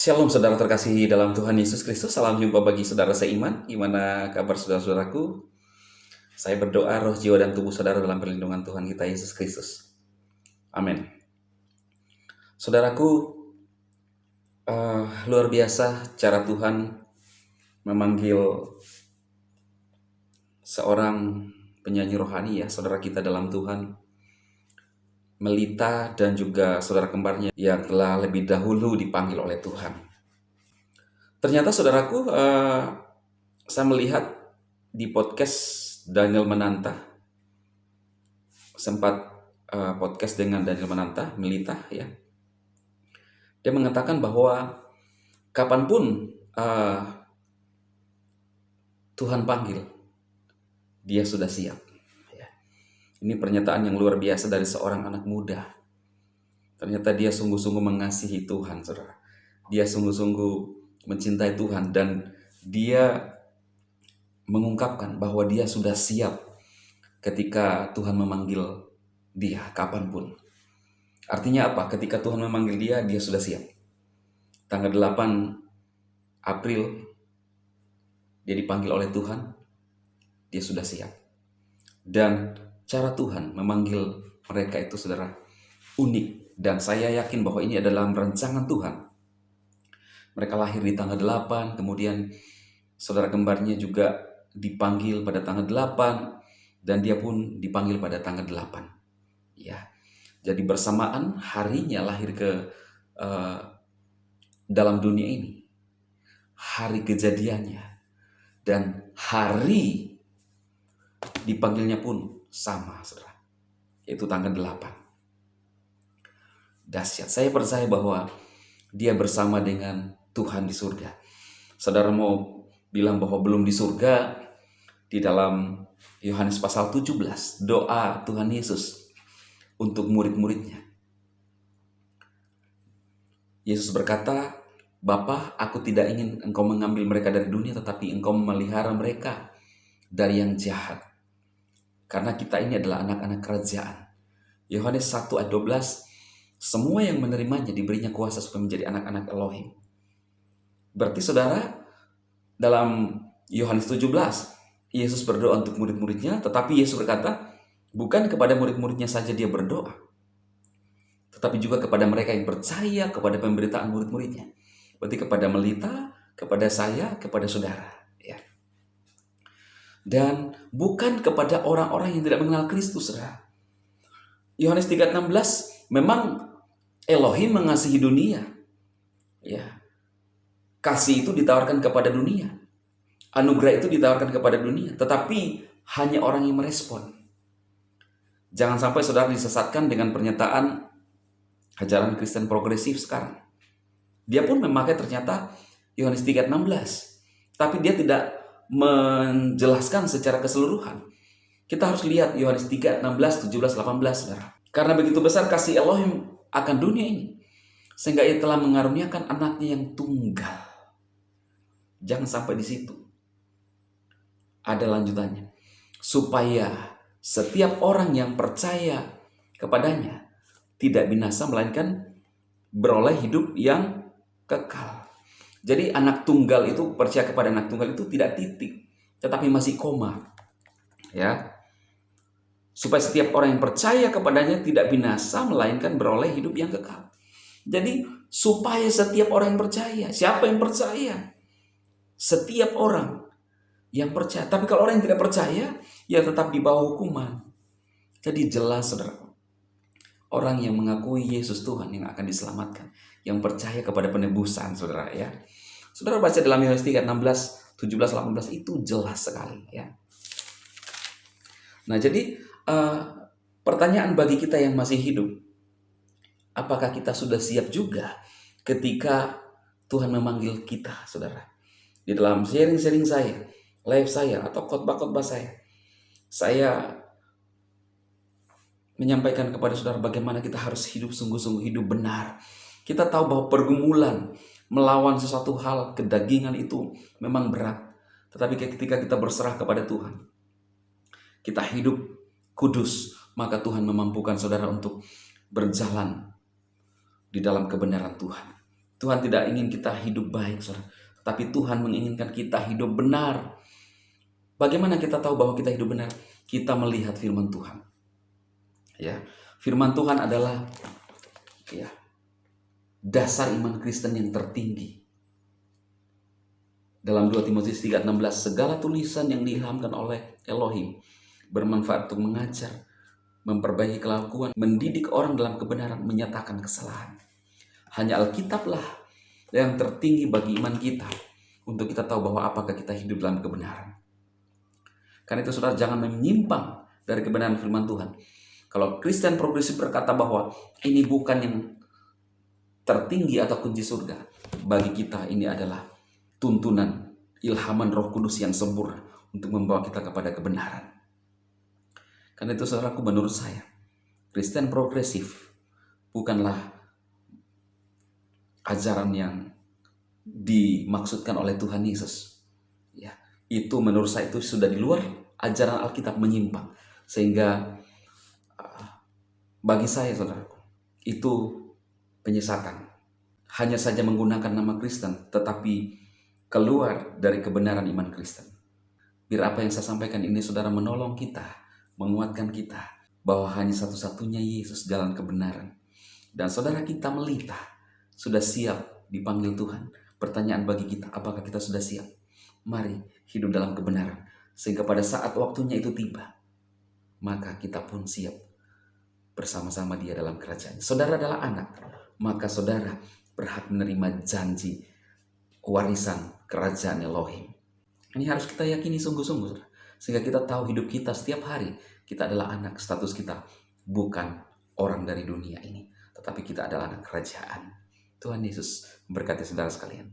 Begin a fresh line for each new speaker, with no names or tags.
Shalom saudara terkasih dalam Tuhan Yesus Kristus. Salam jumpa bagi saudara seiman. Gimana kabar saudara-saudaraku? Saya berdoa roh, jiwa, dan tubuh saudara dalam perlindungan Tuhan kita Yesus Kristus. Amin. Saudaraku, luar biasa cara Tuhan memanggil seorang penyanyi rohani ya, saudara kita dalam Tuhan, Melita dan juga saudara kembarnya yang telah lebih dahulu dipanggil oleh Tuhan. Ternyata saudaraku, saya melihat di podcast Daniel Mananta, sempat podcast dengan Daniel Mananta, Melita ya. Dia mengatakan bahwa kapanpun Tuhan panggil, dia sudah siap. Ini pernyataan yang luar biasa dari seorang anak muda. Ternyata dia sungguh-sungguh mengasihi Tuhan, saudara. Dia sungguh-sungguh mencintai Tuhan dan dia mengungkapkan bahwa dia sudah siap ketika Tuhan memanggil dia kapanpun. Artinya apa? Ketika Tuhan memanggil dia, dia sudah siap. Tanggal 8 April, dia dipanggil oleh Tuhan, dia sudah siap. Dan cara Tuhan memanggil mereka itu, saudara, unik. Dan saya yakin bahwa ini adalah rancangan Tuhan. Mereka lahir di tanggal 8, kemudian saudara kembarnya juga dipanggil pada tanggal 8, dan dia pun dipanggil pada tanggal 8. Ya, jadi bersamaan harinya lahir ke dalam dunia ini, hari kejadiannya, dan hari dipanggilnya pun sama, saudara, yaitu tanggal 8. Dahsyat. Saya percaya bahwa dia bersama dengan Tuhan di surga. Saudara mau bilang bahwa belum di surga, di dalam Yohanes pasal 17, doa Tuhan Yesus untuk murid-muridnya. Yesus berkata, "Bapa, aku tidak ingin engkau mengambil mereka dari dunia, tetapi engkau memelihara mereka dari yang jahat. Karena kita ini adalah anak-anak kerajaan." Yohanes 1 ayat 12, semua yang menerimanya diberinya kuasa supaya menjadi anak-anak Elohim. Berarti saudara, dalam Yohanes 17, Yesus berdoa untuk murid-muridnya, tetapi Yesus berkata, bukan kepada murid-muridnya saja dia berdoa, tetapi juga kepada mereka yang percaya kepada pemberitaan murid-muridnya. Berarti kepada Melita, kepada saya, kepada saudara. Ya. Dan bukan kepada orang-orang yang tidak mengenal Kristus, saudara. Yohanes 3:16, memang Elohim mengasihi dunia. Ya. Kasih itu ditawarkan kepada dunia. Anugerah itu ditawarkan kepada dunia. Tetapi hanya orang yang merespon. Jangan sampai saudara disesatkan dengan pernyataan ajaran Kristen progresif sekarang. Dia pun memakai ternyata Yohanes 3:16. Tapi dia tidak menjelaskan secara keseluruhan. Kita harus lihat Yohanes 3:16, 17, 18, saudara. Karena begitu besar kasih Elohim akan dunia ini, sehingga ia telah mengaruniakan anaknya yang tunggal. Jangan sampai di situ. Ada lanjutannya. Supaya setiap orang yang percaya kepadanya tidak binasa, melainkan beroleh hidup yang kekal. Jadi anak tunggal itu, percaya kepada anak tunggal itu tidak titik, tetapi masih koma. Ya. Supaya setiap orang yang percaya kepadanya tidak binasa, melainkan beroleh hidup yang kekal. Jadi supaya setiap orang yang percaya. Siapa yang percaya? Setiap orang yang percaya. Tapi kalau orang yang tidak percaya, ya tetap di bawah hukuman. Jadi jelas, saudara, orang yang mengakui Yesus Tuhan yang akan diselamatkan, yang percaya kepada penebusan, saudara ya. Saudara baca dalam Yohanes 3:16, 17, 18 itu jelas sekali ya. Nah, jadi pertanyaan bagi kita yang masih hidup, apakah kita sudah siap juga ketika Tuhan memanggil kita, saudara? Di dalam sharing-sharing saya, live saya, atau khotbah-khotbah saya menyampaikan kepada saudara bagaimana kita harus hidup sungguh-sungguh, hidup benar. Kita tahu bahwa pergumulan melawan sesuatu hal kedagingan itu memang berat. Tetapi ketika kita berserah kepada Tuhan, kita hidup kudus, maka Tuhan memampukan saudara untuk berjalan di dalam kebenaran Tuhan. Tuhan tidak ingin kita hidup baik, saudara. Tapi Tuhan menginginkan kita hidup benar. Bagaimana kita tahu bahwa kita hidup benar? Kita melihat firman Tuhan. Ya, firman Tuhan adalah ya, dasar iman Kristen yang tertinggi. Dalam 2 Timotius 3:16, segala tulisan yang diilhamkan oleh Elohim bermanfaat untuk mengajar, memperbaiki kelakuan, mendidik orang dalam kebenaran, menyatakan kesalahan. Hanya Alkitablah yang tertinggi bagi iman kita untuk kita tahu bahwa apakah kita hidup dalam kebenaran. Karena itu saudara, jangan menyimpang dari kebenaran firman Tuhan. Kalau Kristen progresif berkata bahwa ini bukan yang tertinggi atau kunci surga, bagi kita ini adalah tuntunan ilhaman Roh Kudus yang sempurna untuk membawa kita kepada kebenaran. Karena itu saudaraku, menurut saya Kristen progresif bukanlah ajaran yang dimaksudkan oleh Tuhan Yesus. Ya, itu menurut saya itu sudah di luar ajaran Alkitab, menyimpang. Sehingga bagi saya saudaraku, itu penyesatan. Hanya saja menggunakan nama Kristen tetapi keluar dari kebenaran iman Kristen. Biar apa yang saya sampaikan ini saudara menolong kita, menguatkan kita bahwa hanya satu-satunya Yesus jalan kebenaran. Dan saudara kita melita, sudah siap dipanggil Tuhan. Pertanyaan bagi kita, apakah kita sudah siap? Mari hidup dalam kebenaran, sehingga pada saat waktunya itu tiba, maka kita pun siap bersama-sama Dia dalam kerajaan. Saudara adalah anak, maka saudara berhak menerima janji warisan kerajaan Elohim. Ini harus kita yakini sungguh-sungguh, sehingga kita tahu hidup kita setiap hari, kita adalah anak. Status kita bukan orang dari dunia ini, tetapi kita adalah anak kerajaan. Tuhan Yesus memberkati saudara sekalian.